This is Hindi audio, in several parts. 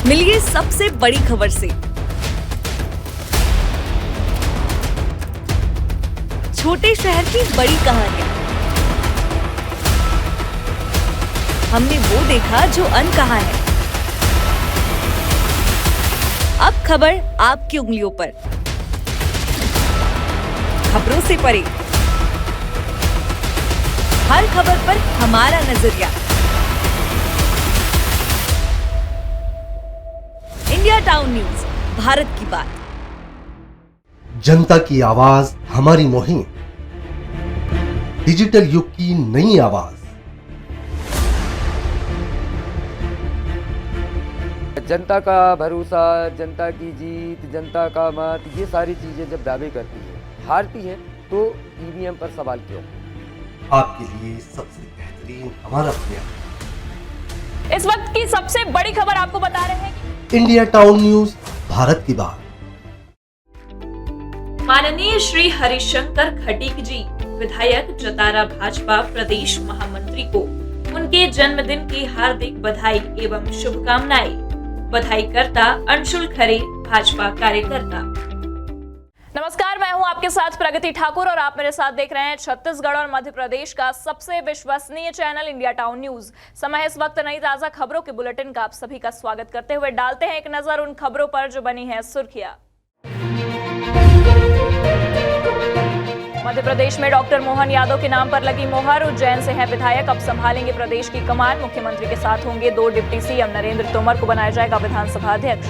मिलिए सबसे बड़ी खबर से। छोटे शहर की बड़ी कहानियां। हमने वो देखा जो अनकहा है। अब खबर आपकी उंगलियों पर। खबरों से परे, हर खबर पर हमारा नजरिया। इंडिया टाउन न्यूज, भारत की बात। जनता की आवाज हमारी मुहिम, डिजिटल युग की नई आवाज। जनता का भरोसा, जनता की जीत, जनता का मत, ये सारी चीजें जब दावे करती है, हारती है, तो ईवीएम पर सवाल क्यों? आपके लिए सबसे बेहतरीन हमारा प्रयास। इस वक्त की सबसे बड़ी खबर आपको बता रहे हैं कि इंडिया टाउन न्यूज, भारत की बात। माननीय श्री हरिशंकर खटीक जी, विधायक जतारा भाजपा प्रदेश महामंत्री को उनके जन्मदिन की हार्दिक बधाई एवं शुभकामनाएं। बधाईकर्ता अंशुल खरे, भाजपा कार्यकर्ता। नमस्कार, मैं हूं आपके साथ प्रगति ठाकुर और आप मेरे साथ देख रहे हैं छत्तीसगढ़ और मध्य प्रदेश का सबसे विश्वसनीय चैनल इंडिया टाउन न्यूज। समय इस वक्त नई ताजा खबरों के बुलेटिन का आप सभी का स्वागत करते हुए डालते हैं एक नजर उन खबरों पर जो बनी है सुर्खियां। मध्य प्रदेश में डॉक्टर मोहन यादव के नाम पर लगी मोहर। उज्जैन से हैं विधायक, अब संभालेंगे प्रदेश की कमान। मुख्यमंत्री के साथ होंगे 2 डिप्टी सीएम। नरेंद्र तोमर को बनाया जाएगा विधानसभा अध्यक्ष।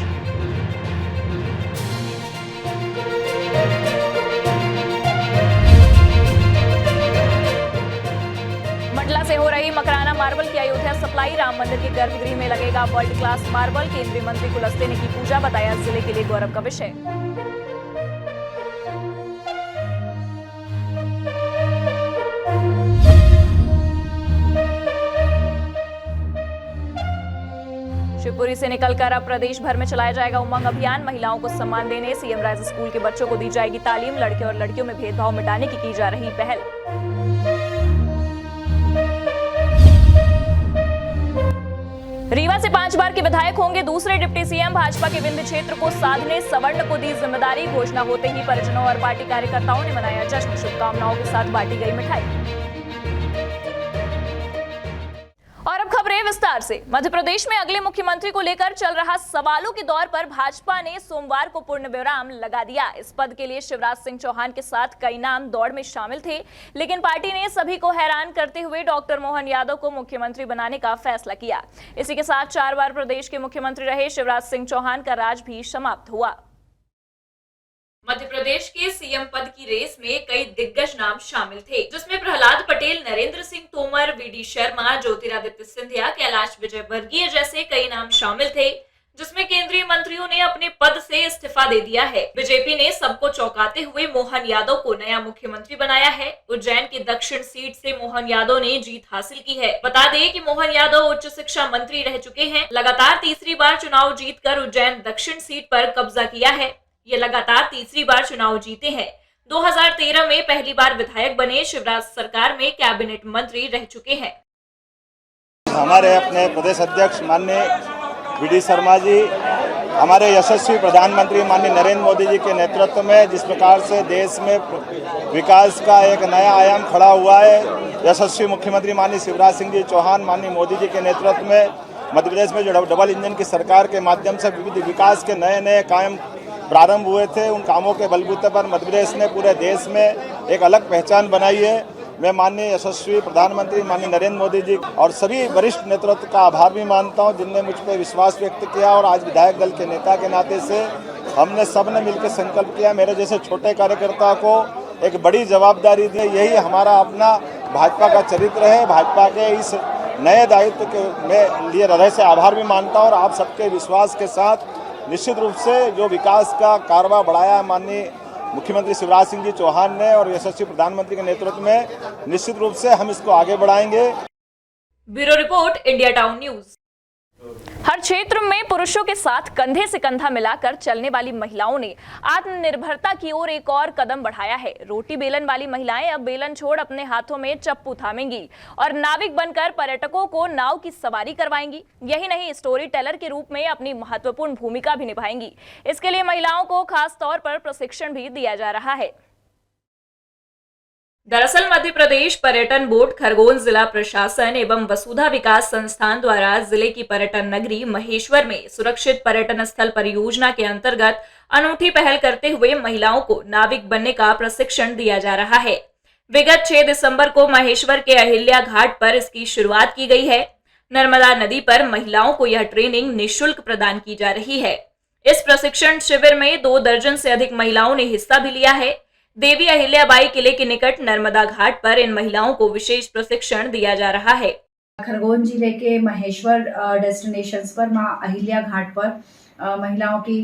मंडला से हो रही मकराना मार्बल की अयोध्या सप्लाई। राम मंदिर के गर्भगृह में लगेगा वर्ल्ड क्लास मार्बल। केंद्रीय मंत्री कुलस्ते ने की पूजा, बताया जिले के लिए गौरव का विषय। शिवपुरी से निकलकर अब प्रदेश भर में चलाया जाएगा उमंग अभियान। महिलाओं को सम्मान देने सीएम राइज स्कूल के बच्चों को दी जाएगी तालीम। लड़के और लड़कियों में भेदभाव मिटाने की जा रही पहल। रीवा से 5 बार के विधायक होंगे दूसरे डिप्टी सीएम। भाजपा के विंध्य क्षेत्र को साधने सवर्ण को दी जिम्मेदारी। घोषणा होते ही परिजनों और पार्टी कार्यकर्ताओं ने मनाया जश्न। शुभकामनाओं के साथ बांटी गई मिठाई। और अब खबरें विस्तार से। मध्य प्रदेश में अगले मुख्यमंत्री को लेकर चल रहा सवालों के दौर पर भाजपा ने सोमवार को पूर्ण विराम लगा दिया। इस पद के लिए शिवराज सिंह चौहान के साथ कई नाम दौड़ में शामिल थे, लेकिन पार्टी ने सभी को हैरान करते हुए डॉक्टर मोहन यादव को मुख्यमंत्री बनाने का फैसला किया। इसी के साथ 4 बार प्रदेश के मुख्यमंत्री रहे शिवराज सिंह चौहान का राज भी समाप्त हुआ। मध्य प्रदेश के सीएम पद की रेस में कई दिग्गज नाम शामिल थे, जिसमें प्रहलाद पटेल, नरेंद्र सिंह तोमर, वीडी शर्मा, ज्योतिरादित्य सिंधिया, कैलाश विजयवर्गीय जैसे कई नाम शामिल थे, जिसमें केंद्रीय मंत्रियों ने अपने पद से इस्तीफा दे दिया है। बीजेपी ने सबको चौंकाते हुए मोहन यादव को नया मुख्यमंत्री बनाया है। उज्जैन की दक्षिण सीट से मोहन यादव ने जीत हासिल की है। बता दें कि मोहन यादव उच्च शिक्षा मंत्री रह चुके हैं। लगातार तीसरी बार चुनाव जीतकर उज्जैन दक्षिण सीट पर कब्जा किया है। ये लगातार तीसरी बार चुनाव जीते हैं। 2013 में पहली बार विधायक बने। शिवराज सरकार में कैबिनेट मंत्री रह चुके हैं। हमारे अपने प्रदेश अध्यक्ष माननीय वीडी शर्मा जी, हमारे यशस्वी प्रधानमंत्री माननीय नरेंद्र मोदी जी के नेतृत्व में जिस प्रकार से देश में विकास का एक नया आयाम खड़ा हुआ है, यशस्वी मुख्यमंत्री माननीय शिवराज सिंह जी चौहान माननीय मोदी जी के नेतृत्व में मध्य प्रदेश में जो डबल इंजन की सरकार के माध्यम से विविध विकास के नए कायम प्रारंभ हुए थे, उन कामों के बलबूते पर मध्य प्रदेश ने पूरे देश में एक अलग पहचान बनाई है। मैं माननीय यशस्वी प्रधानमंत्री माननीय नरेंद्र मोदी जी और सभी वरिष्ठ नेतृत्व का आभार भी मानता हूं, जिनने मुझ पर विश्वास व्यक्त किया और आज विधायक दल के नेता के नाते से हमने सबने मिलकर संकल्प किया मेरे जैसे छोटे कार्यकर्ता को एक बड़ी जवाबदारी दी। यही हमारा अपना भाजपा का चरित्र है। भाजपा के इस नए दायित्व के में लिए हृदय से आभार भी मानता हूँ और आप सबके विश्वास के साथ निश्चित रूप से जो विकास का कारवा बढ़ाया माननीय मुख्यमंत्री शिवराज सिंह जी चौहान ने और यशस्वी प्रधानमंत्री के नेतृत्व में, निश्चित रूप से हम इसको आगे बढ़ाएंगे। Bureau report, India town news. हर हर क्षेत्र में पुरुषों के साथ कंधे से कंधा मिलाकर चलने वाली महिलाओं ने आत्मनिर्भरता की ओर एक और कदम बढ़ाया है। रोटी बेलन वाली महिलाएं अब बेलन छोड़ अपने हाथों में चप्पू थामेंगी और नाविक बनकर पर्यटकों को नाव की सवारी करवाएंगी। यही नहीं, स्टोरी टेलर के रूप में अपनी महत्वपूर्ण भूमिका भी निभाएंगी। इसके लिए महिलाओं को खास तौर पर प्रशिक्षण भी दिया जा रहा है। दरअसल मध्य प्रदेश पर्यटन बोर्ड, खरगोन जिला प्रशासन एवं वसुधा विकास संस्थान द्वारा जिले की पर्यटन नगरी महेश्वर में सुरक्षित पर्यटन स्थल परियोजना के अंतर्गत अनूठी पहल करते हुए महिलाओं को नाविक बनने का प्रशिक्षण दिया जा रहा है। विगत 6 दिसंबर को महेश्वर के अहिल्या घाट पर इसकी शुरुआत की गई है। नर्मदा नदी पर महिलाओं को यह ट्रेनिंग निःशुल्क प्रदान की जा रही है। इस प्रशिक्षण शिविर में 2 दर्जन से अधिक महिलाओं ने हिस्सा भी लिया है। देवी अहिल्याबाई किले के निकट नर्मदा घाट पर इन महिलाओं को विशेष प्रशिक्षण दिया जा रहा है। खरगोन जिले के महेश्वर डेस्टिनेशंस पर मां अहिल्या घाट पर महिलाओं की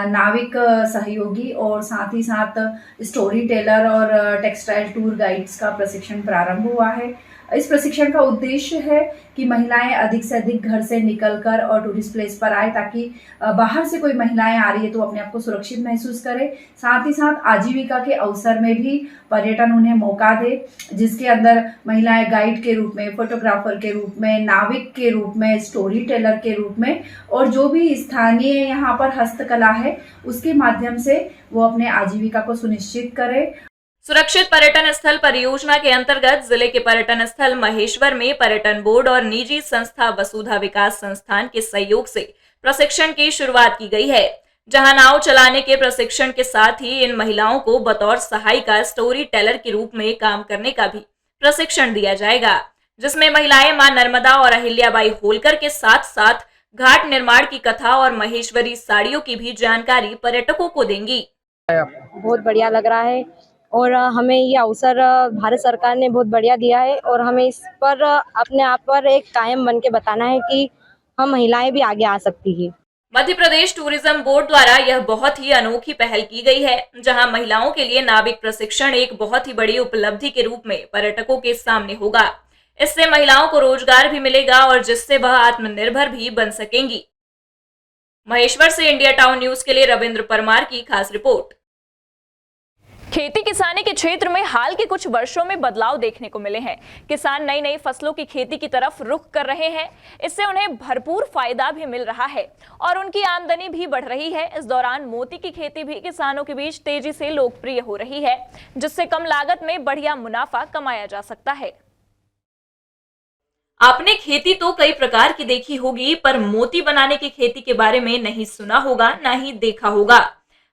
नाविक सहयोगी और साथ ही साथ स्टोरी टेलर और टेक्सटाइल टूर गाइड्स का प्रशिक्षण प्रारंभ हुआ है। इस प्रशिक्षण का उद्देश्य है कि महिलाएं अधिक से अधिक घर से निकलकर और टूरिस्ट प्लेस पर आए, ताकि बाहर से कोई महिलाएं आ रही है तो अपने आप को सुरक्षित महसूस करे। साथ ही साथ आजीविका के अवसर में भी पर्यटन उन्हें मौका दे, जिसके अंदर महिलाएं गाइड के रूप में, फोटोग्राफर के रूप में, नाविक के रूप में, स्टोरी टेलर के रूप में और जो भी स्थानीय यहाँ पर हस्तकला है उसके माध्यम से वो अपने आजीविका को सुनिश्चित करे। सुरक्षित पर्यटन स्थल परियोजना के अंतर्गत जिले के पर्यटन स्थल महेश्वर में पर्यटन बोर्ड और निजी संस्था वसुधा विकास संस्थान के सहयोग से प्रशिक्षण की शुरुआत की गई है, जहां नाव चलाने के प्रशिक्षण के साथ ही इन महिलाओं को बतौर सहायिका स्टोरी टेलर के रूप में काम करने का भी प्रशिक्षण दिया जाएगा, जिसमें महिलाएं मां नर्मदा और अहिल्याबाई होलकर के साथ साथ घाट निर्माण की कथा और महेश्वरी साड़ियों की भी जानकारी पर्यटकों को देंगी। बहुत बढ़िया लग रहा है और हमें ये अवसर भारत सरकार ने बहुत बढ़िया दिया है और हमें इस पर अपने आप पर एक कायम बन के बताना है कि हम महिलाएं भी आगे आ सकती हैं। मध्य प्रदेश टूरिज्म बोर्ड द्वारा यह बहुत ही अनोखी पहल की गई है, जहां महिलाओं के लिए नाविक प्रशिक्षण एक बहुत ही बड़ी उपलब्धि के रूप में पर्यटकों के सामने होगा। इससे महिलाओं को रोजगार भी मिलेगा और जिससे वह आत्मनिर्भर भी बन सकेंगी। महेश्वर से इंडिया टाउन न्यूज के लिए रविंद्र परमार की खास रिपोर्ट। खेती किसानी के क्षेत्र में हाल के कुछ वर्षों में बदलाव देखने को मिले हैं। किसान नई नई फसलों की खेती की तरफ रुख कर रहे हैं। इससे उन्हें भरपूर फायदा भी मिल रहा है और उनकी आमदनी भी बढ़ रही है। इस दौरान मोती की खेती भी किसानों के बीच तेजी से लोकप्रिय हो रही है, जिससे कम लागत में बढ़िया मुनाफा कमाया जा सकता है। आपने खेती तो कई प्रकार की देखी होगी, पर मोती बनाने की खेती के बारे में नहीं सुना होगा, ना ही देखा होगा।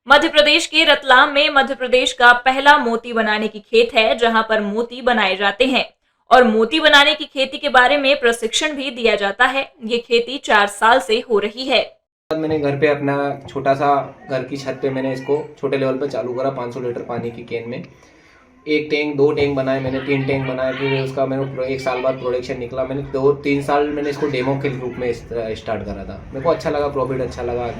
मध्य प्रदेश के रतलाम में मध्य प्रदेश का पहला मोती बनाने की खेत है, जहां पर मोती बनाए जाते हैं और मोती बनाने की खेती के बारे में प्रशिक्षण भी दिया जाता है। ये खेती 4 साल से हो रही है। मैंने घर पे अपना छोटा सा घर की छत पे मैंने इसको छोटे लेवल पे चालू करा। 500 लीटर पानी की कैन में 1 टैंक 2 टैंक बनाए मैंने, 3 टैंक बनाए। फिर उसका मैंने 1 साल बाद प्रोडक्शन निकला। मैंने 2-3 साल मैंने इसको डेमो के रूप में स्टार्ट करा था। मेरे को अच्छा लगा, प्रॉफिट अच्छा लगा,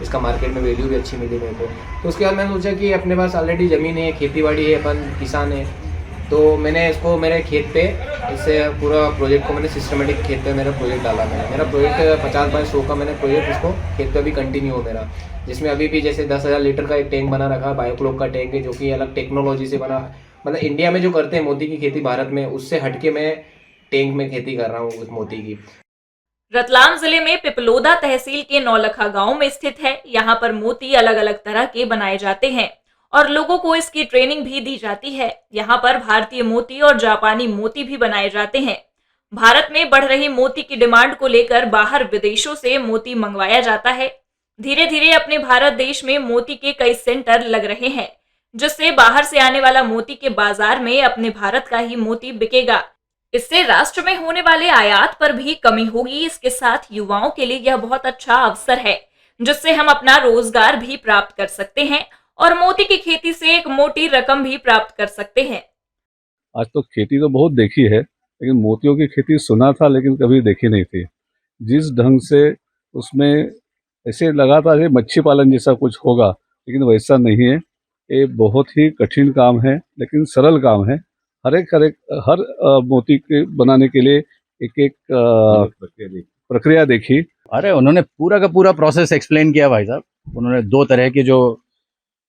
इसका मार्केट में वैल्यू भी अच्छी मिली मेरे को। तो उसके बाद मैंने सोचा कि अपने पास ऑलरेडी ज़मीन है, खेती बाड़ी है, अपन किसान है, तो मैंने इसको मेरे खेत पे इससे पूरा प्रोजेक्ट को मैंने सिस्टमेटिक खेत पे मेरा प्रोजेक्ट डाला। मेरा प्रोजेक्ट 50/100 का मैंने प्रोजेक्ट इसको खेत पे भी कंटिन्यू हो मेरा, जिसमें अभी भी जैसे 10,000 लीटर का एक टैंक बना रखा, बायोक्लोक का टैंक है, जो कि अलग टेक्नोलॉजी से बना। मतलब इंडिया में जो करते हैं मोती की खेती भारत में, उससे हटके मैं टैंक में खेती कर रहा हूँ मोती की। रतलाम जिले में पिपलोदा तहसील के नौलखा गांव में स्थित है। यहाँ पर मोती अलग अलग तरह के बनाए जाते हैं और लोगों को इसकी ट्रेनिंग भी दी जाती है। यहाँ पर भारतीय मोती और जापानी मोती भी बनाए जाते हैं। भारत में बढ़ रही मोती की डिमांड को लेकर बाहर विदेशों से मोती मंगवाया जाता है। धीरे धीरे अपने भारत देश में मोती के कई सेंटर लग रहे हैं, जिससे बाहर से आने वाला मोती के बाजार में अपने भारत का ही मोती बिकेगा। इससे राष्ट्र में होने वाले आयात पर भी कमी होगी। इसके साथ युवाओं के लिए यह बहुत अच्छा अवसर है, जिससे हम अपना रोजगार भी प्राप्त कर सकते हैं और मोती की खेती से एक मोटी रकम भी प्राप्त कर सकते हैं। आज तो खेती तो बहुत देखी है, लेकिन मोतियों की खेती सुना था लेकिन कभी देखी नहीं थी। जिस ढंग से उसमें ऐसे लगा था कि मच्छी पालन जैसा कुछ होगा, लेकिन वैसा नहीं है। ये बहुत ही कठिन काम है, लेकिन सरल काम है। हर मोती के बनाने के लिए एक प्रक्रिया देखी, अरे उन्होंने पूरा का पूरा प्रोसेस एक्सप्लेन किया भाई साहब। उन्होंने 2 तरह के जो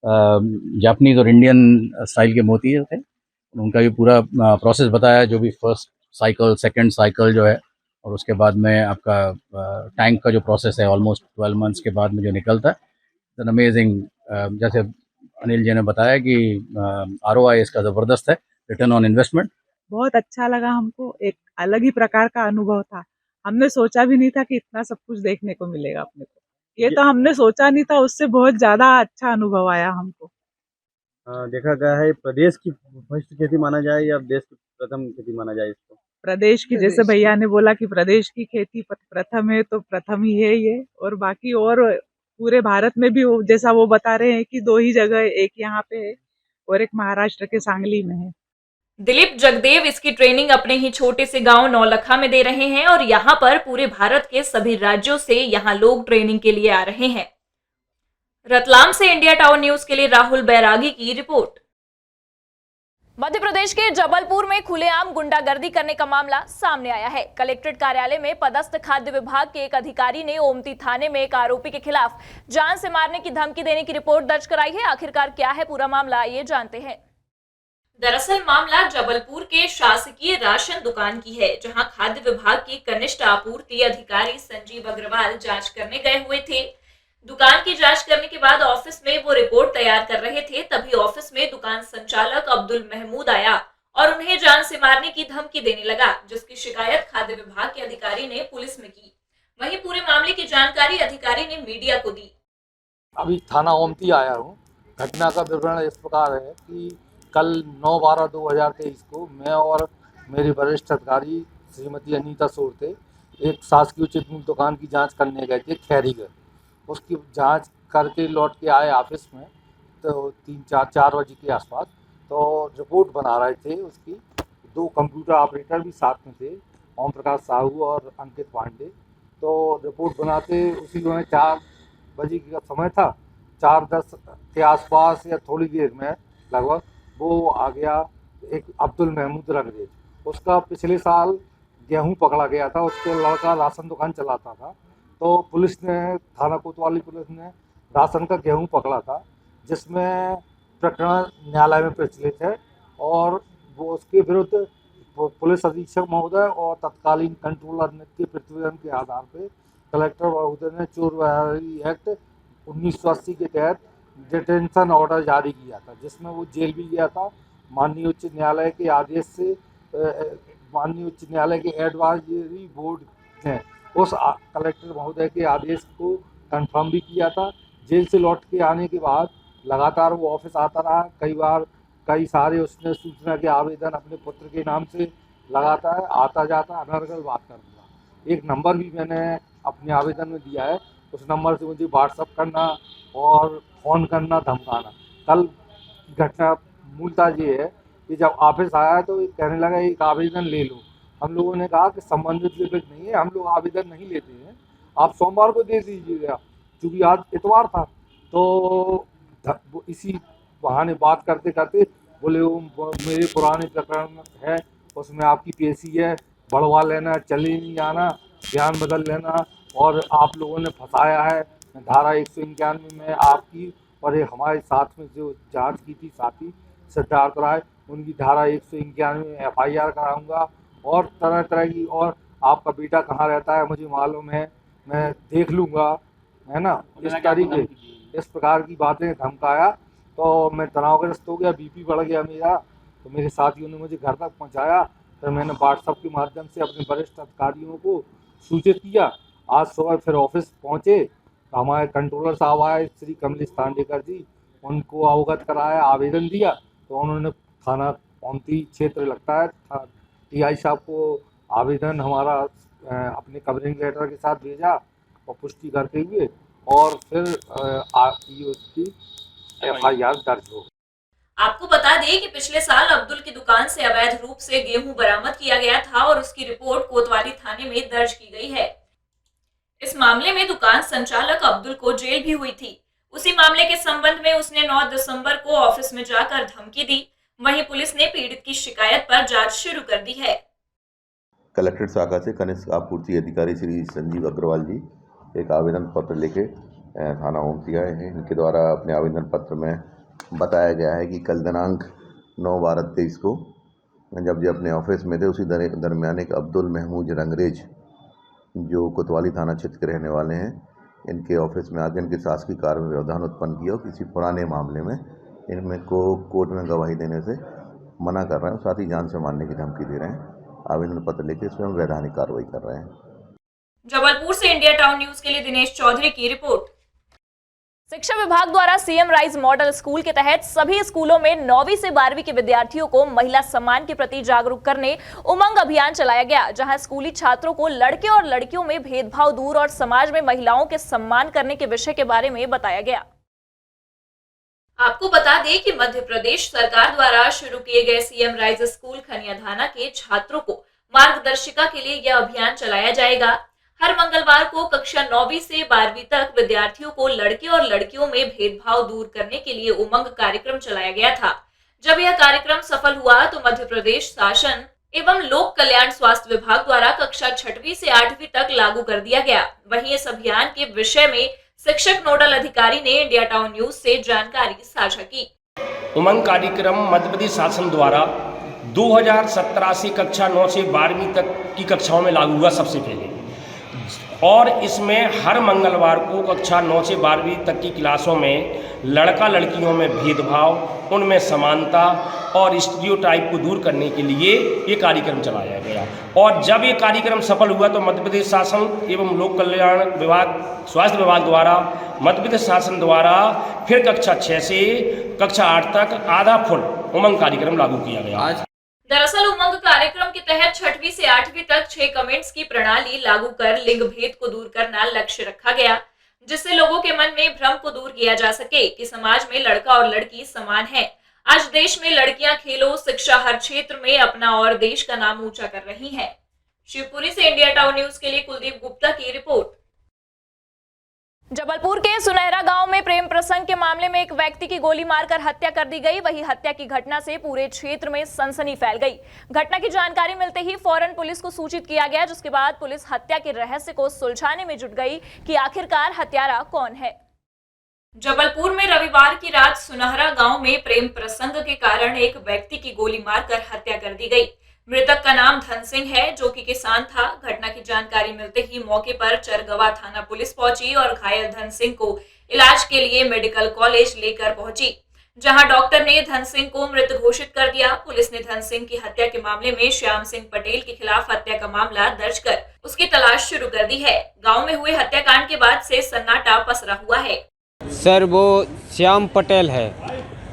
जापानीज और इंडियन स्टाइल के मोती थे, उनका भी पूरा प्रोसेस बताया, जो भी फर्स्ट साइकिल, सेकंड साइकिल जो है, और उसके बाद में आपका टैंक का जो प्रोसेस है ऑलमोस्ट 12 मंथ्स के बाद में जो निकलता है, इट्स एन अमेजिंग। जैसे अनिल जी ने बताया कि ROI इसका ज़बरदस्त है, रिटर्न ऑन इन्वेस्टमेंट। बहुत अच्छा लगा हमको, एक अलग ही प्रकार का अनुभव था। हमने सोचा भी नहीं था कि इतना सब कुछ देखने को मिलेगा अपने को, ये तो हमने सोचा नहीं था, उससे बहुत ज्यादा अच्छा अनुभव आया हमको। देखा गया है प्रदेश की फर्स्ट खेती माना जाए या देश की प्रथम खेती माना जाए इसको? प्रदेश की, जैसे भैया ने बोला कि प्रदेश की खेती प्रथम है, तो प्रथम ही है ये। और बाकी और पूरे भारत में भी जैसा वो बता रहे हैं कि 2 ही जगह, एक यहाँ पे है और एक महाराष्ट्र के सांगली में है। दिलीप जगदेव इसकी ट्रेनिंग अपने ही छोटे से गांव नौलखा में दे रहे हैं और यहां पर पूरे भारत के सभी राज्यों से यहां लोग ट्रेनिंग के लिए आ रहे हैं। रतलाम से इंडिया टाउन न्यूज के लिए राहुल बैरागी की रिपोर्ट। मध्य प्रदेश के जबलपुर में खुलेआम गुंडागर्दी करने का मामला सामने आया है। कलेक्ट्रेट कार्यालय में पदस्थ खाद्य विभाग के एक अधिकारी ने ओमती थाने में एक आरोपी के खिलाफ जान से मारने की धमकी देने की रिपोर्ट दर्ज कराई है। आखिरकार क्या है पूरा मामला, ये जानते हैं। दरअसल मामला जबलपुर के शासकीय राशन दुकान की है, जहां खाद्य विभाग के कनिष्ठ आपूर्ति अधिकारी संजीव अग्रवाल जांच करने गए हुए थे। दुकान की जांच करने के बाद ऑफिस में वो रिपोर्ट तैयार कर रहे थे, तभी ऑफिस में दुकान संचालक अब्दुल महमूद आया और उन्हें जान से मारने की धमकी देने लगा, जिसकी शिकायत खाद्य विभाग के अधिकारी ने पुलिस में की। वहीं पूरे मामले की जानकारी अधिकारी ने मीडिया को दी। अभी थाना ओमती आया हूँ। घटना का विवरण इस प्रकार है कि कल 9/12/2023 को मैं और मेरी वरिष्ठ अधिकारी श्रीमती अनीता सोरते एक शासकीय उचित मूल्य दुकान की जांच करने गए थे खैरीगढ़। उसकी जांच करके लौट के आए ऑफिस में, तो 3-4 बजे के आसपास। तो रिपोर्ट बना रहे थे उसकी। 2 कंप्यूटर ऑपरेटर भी साथ में थे, ओम प्रकाश साहू और अंकित पांडे। तो रिपोर्ट बनाते उसी में 4 बजे का समय था। 4:10 के आसपास या थोड़ी देर में लगभग वो आ गया एक अब्दुल महमूद रंगरेज। उसका पिछले साल गेहूं पकड़ा गया था, उसके लड़का राशन दुकान चलाता था। तो पुलिस ने, थाना कोतवाली पुलिस ने राशन का गेहूं पकड़ा था, जिसमें प्रकरण न्यायालय में प्रचलित है और वो उसके विरुद्ध पुलिस अधीक्षक महोदय और तत्कालीन कंट्रोलर के प्रतिवेदन के आधार पर कलेक्टर महोदय ने चोर बहाली एक्ट 1980 के तहत डिटेंशन ऑर्डर जारी किया था, जिसमें वो जेल भी गया था। माननीय उच्च न्यायालय के आदेश से माननीय उच्च न्यायालय के एडवाइजरी बोर्ड ने उस कलेक्टर महोदय के आदेश को कंफर्म भी किया था। जेल से लौट के आने के बाद लगातार वो ऑफिस आता रहा। कई सारे उसने सूचना के आवेदन अपने पुत्र के नाम से लगातार आता जाता। अनर्गल बात कर दूँगा, एक नंबर भी मैंने अपने आवेदन में दिया है, उस नंबर से मुझे व्हाट्सअप करना और फ़ोन करना, धमकाना। कल की घटना मूलतः ये है कि जब ऑफिस आया तो कहने लगा एक आवेदन ले लो। हम लोगों ने कहा कि संबंधित लिपिक नहीं है, हम लोग आवेदन नहीं लेते हैं, आप सोमवार को दे दीजिएगा, क्योंकि आज इतवार था। तो इसी बहाने बात करते करते बोले वो मेरे पुराने प्रकरण है, उसमें आपकी पेशी है, बढ़वा लेना, चले नहीं जाना, बयान बदल लेना, और आप लोगों ने फंसाया है। धारा 191 में आपकी और एक हमारे साथ में जो जांच की थी साथी सिद्धार्थ राय, उनकी धारा 191 में FIR कराऊंगा और तरह तरह की, और आपका बेटा कहाँ रहता है मुझे मालूम है, मैं देख लूँगा, है ना, इस तरीके इस प्रकार की बातें धमकाया। तो मैं तनावग्रस्त हो गया, BP बढ़ गया मेरा। तो मेरे साथियों ने मुझे घर तक पहुँचाया, फिर मैंने व्हाट्सएप के माध्यम से अपने वरिष्ठ अधिकारियों को सूचित किया। आज सुबह फिर ऑफिस पहुँचे, हमारे कंट्रोलर साहब आए श्री कमलेश तांडेकर जी, उनको अवगत कराया, आवेदन दिया। तो उन्होंने थाना ओमती क्षेत्र लगता है, TI साहब को आवेदन हमारा अपने कवरिंग लेटर के साथ भेजा और पुष्टि करते हुए, और फिर उसकी FIR दर्ज हो। आपको बता दें कि पिछले साल अब्दुल की दुकान से अवैध रूप से गेहूं बरामद किया गया था और उसकी रिपोर्ट कोतवाली थाने में दर्ज की गई है। इस मामले में दुकान संचालक अब्दुल को जेल भी हुई थी। उसी मामले के संबंध में उसने 9 दिसंबर को ऑफिस में जाकर धमकी दी। वहीं पुलिस ने पीड़ित की शिकायत पर जांच शुरू कर दी है। कलेक्ट्रेट शाखा से कनिष्ठ आपूर्ति अधिकारी श्री संजीव अग्रवाल जी एक आवेदन पत्र लेके थाना ओमती आए हैं। इनके द्वारा अपने आवेदन पत्र में बताया गया है कि कल दिनांक 9/12/23 को जब ये अपने ऑफिस में थे, उसी दरमियान एक अब्दुल महमूद रंगरेज जो कोतवाली थाना क्षेत्र के रहने वाले हैं, इनके ऑफिस में आकर इनके शासकीय कार्य में व्यवधान उत्पन्न किया और किसी पुराने मामले में इनमें को कोर्ट में गवाही देने से मना कर रहे हैं, साथ ही जान से मारने की धमकी दे रहे हैं। आवेदन पत्र लेकर इसमें हम वैधानिक कार्रवाई कर रहे हैं। जबलपुर से इंडिया टाउन न्यूज के लिए दिनेश चौधरी की रिपोर्ट। शिक्षा विभाग द्वारा सीएम राइज मॉडल स्कूल के तहत सभी स्कूलों में 9वीं से 12वीं के विद्यार्थियों को महिला सम्मान के प्रति जागरूक करने उमंग अभियान चलाया गया, जहां स्कूली छात्रों को लड़के और लड़कियों में भेदभाव दूर और समाज में महिलाओं के सम्मान करने के विषय के बारे में बताया गया। आपको बता दें कि मध्य प्रदेश सरकार द्वारा शुरू किए गए सीएम राइज स्कूल खनियाधाना के छात्रों को मार्गदर्शिका के लिए यह अभियान चलाया जाएगा। हर मंगलवार को कक्षा 9वीं से 12वीं तक विद्यार्थियों को लड़के और लड़कियों में भेदभाव दूर करने के लिए उमंग कार्यक्रम चलाया गया था। जब यह कार्यक्रम सफल हुआ तो मध्य प्रदेश शासन एवं लोक कल्याण स्वास्थ्य विभाग द्वारा कक्षा 6वीं से 8वीं तक लागू कर दिया गया। वहीं इस अभियान के विषय में शिक्षक नोडल अधिकारी ने इंडिया टाउन न्यूज से जानकारी साझा की। उमंग कार्यक्रम मध्य प्रदेश शासन द्वारा 2017 से कक्षा 9 से 12वीं तक की कक्षाओं में लागू हुआ सबसे पहले, और इसमें हर मंगलवार को कक्षा 9 से 12वीं तक की क्लासों में लड़का लड़कियों में भेदभाव, उनमें समानता और स्टीरियोटाइप को दूर करने के लिए ये कार्यक्रम चलाया गया। और जब ये कार्यक्रम सफल हुआ तो मध्य प्रदेश शासन एवं लोक कल्याण विभाग स्वास्थ्य विभाग द्वारा मध्य प्रदेश शासन द्वारा फिर कक्षा 6 से कक्षा 8 तक आधा फुल उमंग कार्यक्रम लागू किया गया। दरअसल उमंग कार्यक्रम के तहत 6वीं से 8वीं तक 6 कमेंट्स की प्रणाली लागू कर लिंग भेद को दूर करना लक्ष्य रखा गया, जिससे लोगों के मन में भ्रम को दूर किया जा सके कि समाज में लड़का और लड़की समान है। आज देश में लड़कियां खेलों, शिक्षा, हर क्षेत्र में अपना और देश का नाम ऊंचा कर रही हैं। शिवपुरी से इंडिया टाउन न्यूज के लिए कुलदीप गुप्ता की रिपोर्ट। जबलपुर के सुनहरा गांव में प्रेम प्रसंग के मामले में एक व्यक्ति की गोली मारकर हत्या कर दी गई। वहीं हत्या की घटना से पूरे क्षेत्र में सनसनी फैल गई। घटना की जानकारी मिलते ही फौरन पुलिस को सूचित किया गया, जिसके बाद पुलिस हत्या के रहस्य को सुलझाने में जुट गई कि आखिरकार हत्यारा कौन है। जबलपुर में रविवार की रात सुनहरा गांव में प्रेम प्रसंग के कारण एक व्यक्ति की गोली मारकर हत्या कर दी गई। मृतक का नाम धन सिंह है, जो कि किसान था। घटना की जानकारी मिलते ही मौके पर चरगवा थाना पुलिस पहुंची और घायल धन सिंह को इलाज के लिए मेडिकल कॉलेज लेकर पहुंची, जहां डॉक्टर ने धन सिंह को मृत घोषित कर दिया। पुलिस ने धन सिंह की हत्या के मामले में श्याम सिंह पटेल के खिलाफ हत्या का मामला दर्ज कर उसकी तलाश शुरू कर दी है। गाँव में हुए हत्याकांड के बाद से सन्नाटा पसरा हुआ है। सर, वो श्याम पटेल है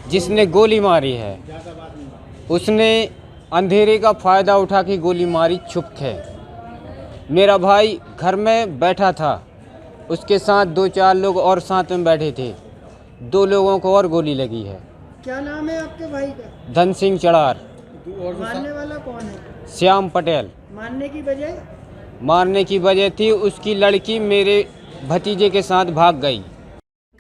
जिसने गोली मारी है। उसने अंधेरे का फ़ायदा उठा के गोली मारी छुप के। मेरा भाई घर में बैठा था, उसके साथ 2-4 लोग और साथ में बैठे थे। 2 लोगों को और गोली लगी है। क्या नाम है आपके भाई का? धन सिंह चड़ार। मारने वाला कौन है? श्याम पटेल। मारने की वजह? मारने की वजह थी उसकी लड़की मेरे भतीजे के साथ भाग गई।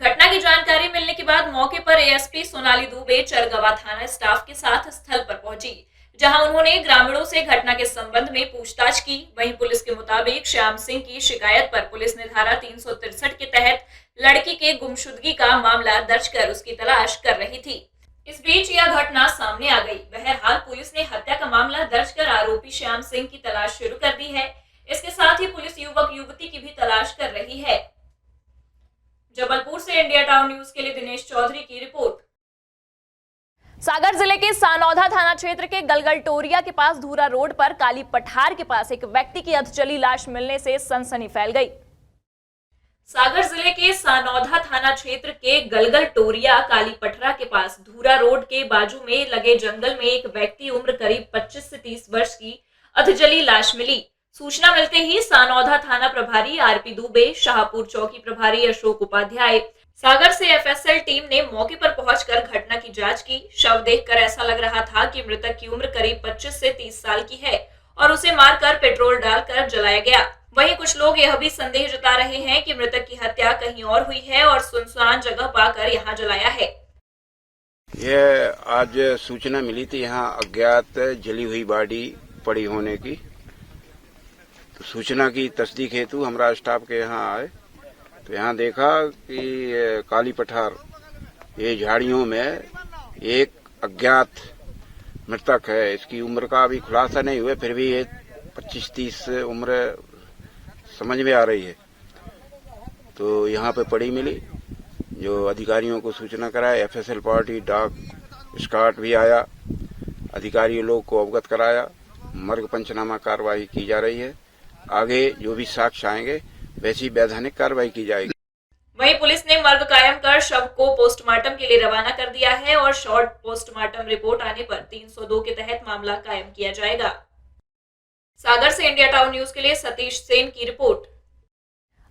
घटना की जानकारी मिलने के बाद मौके पर एएसपी सोनाली दुबे चरगवा थाना स्टाफ के साथ स्थल पर पहुंची, जहां उन्होंने ग्रामीणों से घटना के संबंध में पूछताछ की। वहीं पुलिस के मुताबिक श्याम सिंह की शिकायत पर पुलिस ने धारा 363 के तहत लड़की के गुमशुदगी का मामला दर्ज कर उसकी तलाश कर रही थी। इस बीच यह घटना सामने आ गई। बहरहाल पुलिस ने हत्या का मामला दर्ज कर आरोपी श्याम सिंह की तलाश शुरू कर दी है। इसके साथ ही पुलिस युवक युवती की भी तलाश कर रही है। जबलपुर से इंडिया टाउन न्यूज के लिए दिनेश चौधरी की रिपोर्ट। सागर जिले के सानौधा थाना क्षेत्र के गलगल टोरिया के पास धूरा रोड पर काली पठार के पास एक व्यक्ति की अधजली लाश मिलने से सनसनी फैल गई। सागर जिले के सानौधा थाना क्षेत्र के गलगल टोरिया काली पठरा के पास धूरा रोड के बाजू में लगे जंगल में एक व्यक्ति उम्र करीब 25 से 30 वर्ष की अधजली लाश मिली। सूचना मिलते ही सानौधा थाना प्रभारी आरपी दुबे, शाहपुर चौकी प्रभारी अशोक उपाध्याय, सागर से एफएसएल टीम ने मौके पर पहुंचकर घटना की जांच की। शव देखकर ऐसा लग रहा था कि मृतक की उम्र करीब 25 से 30 साल की है और उसे मारकर पेट्रोल डालकर जलाया गया। वहीं कुछ लोग यह भी संदेह जता रहे हैं कि मृतक की हत्या कहीं और हुई है और सुनसान जगह पाकर यहां जलाया है। यह आज सूचना मिली थी यहाँ अज्ञात जली हुई बॉडी पड़ी होने की। तो सूचना की तस्दीक हेतु हमारा स्टाफ के यहाँ आए, तो यहाँ देखा कि काली पठार ये झाड़ियों में एक अज्ञात मृतक है। इसकी उम्र का अभी खुलासा नहीं हुआ, फिर भी ये 25-30 उम्र समझ में आ रही है। तो यहाँ पे पड़ी मिली, जो अधिकारियों को सूचना कराया, एफएसएल पार्टी डाक स्क्वाड भी आया, अधिकारियों लोग को अवगत कराया, मर्ग पंचनामा कार्रवाई की जा रही है। आगे जो भी साक्ष्य आएंगे वैसी वैधानिक कार्रवाई की जाएगी। वहीं पुलिस ने मर्ग कायम कर शव को पोस्टमार्टम के लिए रवाना कर दिया है और शॉर्ट पोस्टमार्टम रिपोर्ट आने पर 302 के तहत मामला कायम किया जाएगा। सागर से इंडिया टाउन न्यूज के लिए सतीश सेन की रिपोर्ट।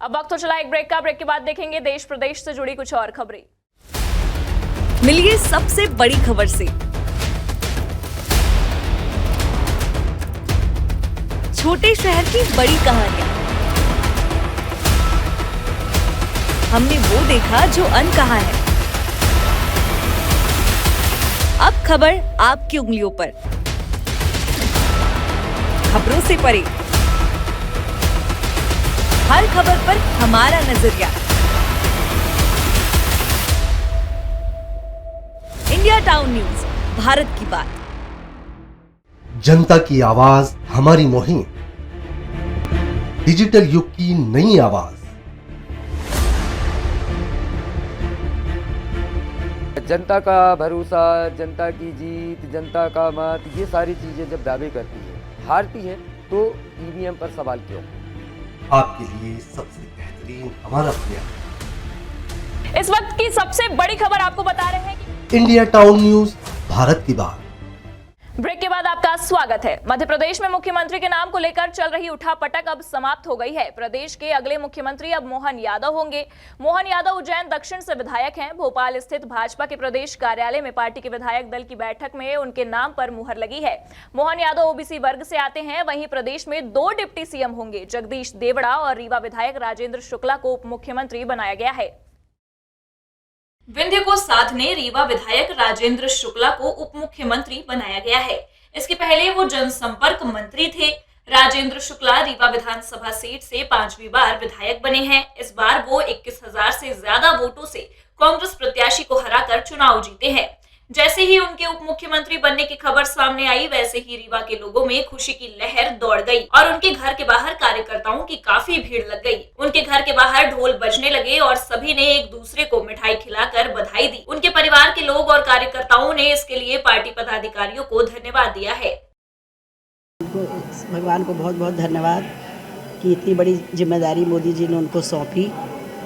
अब वक्त हो चला एक ब्रेक का। ब्रेक के बाद देखेंगे देश प्रदेश से जुड़ी कुछ और खबरें। मिलिए सबसे बड़ी खबर से। छोटे शहर की बड़ी कहानियां। हमने वो देखा जो अनकहा है। अब खबर आपकी उंगलियों पर, खबरों से परे, हर खबर पर हमारा नजरिया। इंडिया टाउन न्यूज, भारत की बात। जनता की आवाज हमारी मुहिम, डिजिटल युग की नई आवाज। जनता का भरोसा, जनता की जीत, जनता का मत, ये सारी चीजें जब दावे करती है, हारती है, तो ईवीएम पर सवाल क्यों? आपके लिए सबसे बेहतरीन हमारा प्रयास। इस वक्त की सबसे बड़ी खबर आपको बता रहे हैं कि इंडिया टाउन न्यूज, भारत की बात। ब्रेक के बाद आपका स्वागत है। मध्य प्रदेश में मुख्यमंत्री के नाम को लेकर चल रही उठापटक अब समाप्त हो गई है। प्रदेश के अगले मुख्यमंत्री अब मोहन यादव होंगे। मोहन यादव उज्जैन दक्षिण से विधायक हैं। भोपाल स्थित भाजपा के प्रदेश कार्यालय में पार्टी के विधायक दल की बैठक में उनके नाम पर मुहर लगी है। मोहन यादव ओबीसी वर्ग से आते हैं। वहीं प्रदेश में 2 डिप्टी सीएम होंगे। जगदीश देवड़ा और रीवा विधायक राजेंद्र शुक्ला को उप मुख्यमंत्री बनाया गया है। विंध्य को साथ ने रीवा विधायक राजेंद्र शुक्ला को उप मुख्यमंत्री बनाया गया है। इसके पहले वो जनसंपर्क मंत्री थे। राजेंद्र शुक्ला रीवा विधानसभा सीट से 5वीं बार विधायक बने हैं। इस बार वो 21,000 से ज्यादा वोटों से कांग्रेस प्रत्याशी को हराकर चुनाव जीते हैं। जैसे ही उनके उप मुख्यमंत्री बनने की खबर सामने आई, वैसे ही रीवा के लोगों में खुशी की लहर दौड़ गई और उनके घर के बाहर कार्यकर्ताओं की काफी भीड़ लग गई। उनके घर के बाहर ढोल बजने लगे और सभी ने एक दूसरे को मिठाई खिलाकर बधाई दी। उनके परिवार के लोग और कार्यकर्ताओं ने इसके लिए पार्टी पदाधिकारियों को धन्यवाद दिया है। भगवान को बहुत बहुत धन्यवाद कि इतनी बड़ी जिम्मेदारी मोदी जी ने उनको सौंपी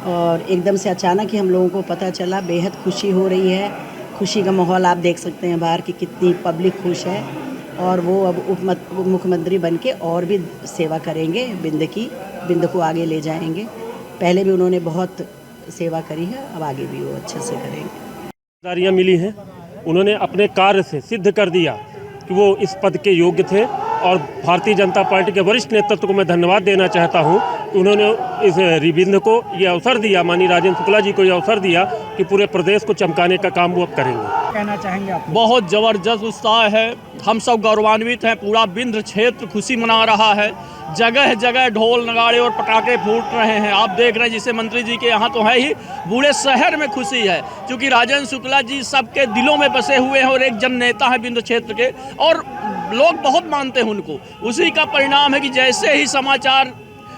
और एकदम से अचानक ही हम लोगों को पता चला। बेहद खुशी हो रही है। खुशी का माहौल आप देख सकते हैं बाहर की कितनी पब्लिक खुश है और वो अब उप मुख्यमंत्री बनके और भी सेवा करेंगे। बिंद को आगे ले जाएंगे। पहले भी उन्होंने बहुत सेवा करी है, अब आगे भी वो अच्छे से करेंगे। जिम्मेदारियां मिली हैं, उन्होंने अपने कार्य से सिद्ध कर दिया कि वो इस पद के योग्य थे और भारतीय जनता पार्टी के वरिष्ठ नेतृत्व को मैं धन्यवाद देना चाहता हूं कि उन्होंने इस रिबिंद को ये अवसर दिया, माननीय राजेंद्र शुक्ला जी को ये अवसर दिया कि पूरे प्रदेश को चमकाने का काम वो अब करेंगे। कहना चाहेंगे आप? बहुत जबरदस्त उत्साह है, हम सब गौरवान्वित हैं। पूरा विंध्य क्षेत्र खुशी मना रहा है। जगह जगह ढोल नगाड़े और पटाखे फूट रहे हैं। आप देख रहे हैं, जिसे मंत्री जी के यहाँ तो है ही, पूरे शहर में खुशी है क्योंकि राजेंद्र शुक्ला जी सबके दिलों में बसे हुए हैं और एक जन नेता है विंध्य क्षेत्र के और लोग बहुत मानते हैं उनको। उसी का परिणाम है कि जैसे ही समाचार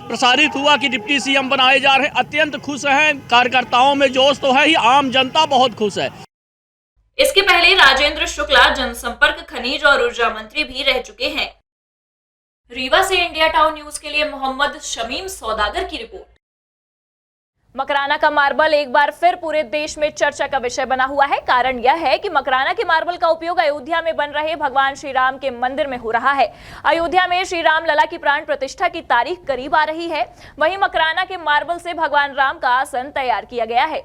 प्रसारित हुआ कि डिप्टी सीएम बनाए जा रहे हैं, अत्यंत खुश हैं। कार्यकर्ताओं में जोश तो है ही, आम जनता बहुत खुश है। इसके पहले राजेंद्र शुक्ला जनसंपर्क, खनिज और ऊर्जा मंत्री भी रह चुके हैं। रीवा से इंडिया टाउन न्यूज के लिए मोहम्मद शमीम सौदागर की रिपोर्ट। मकराना का मार्बल एक बार फिर पूरे देश में चर्चा का विषय बना हुआ है। कारण यह है कि मकराना के मार्बल का उपयोग अयोध्या में बन रहे भगवान श्री राम के मंदिर में हो रहा है। अयोध्या में श्री राम लला की प्राण प्रतिष्ठा की तारीख करीब आ रही है। वहीं मकराना के मार्बल से भगवान राम का आसन तैयार किया गया है।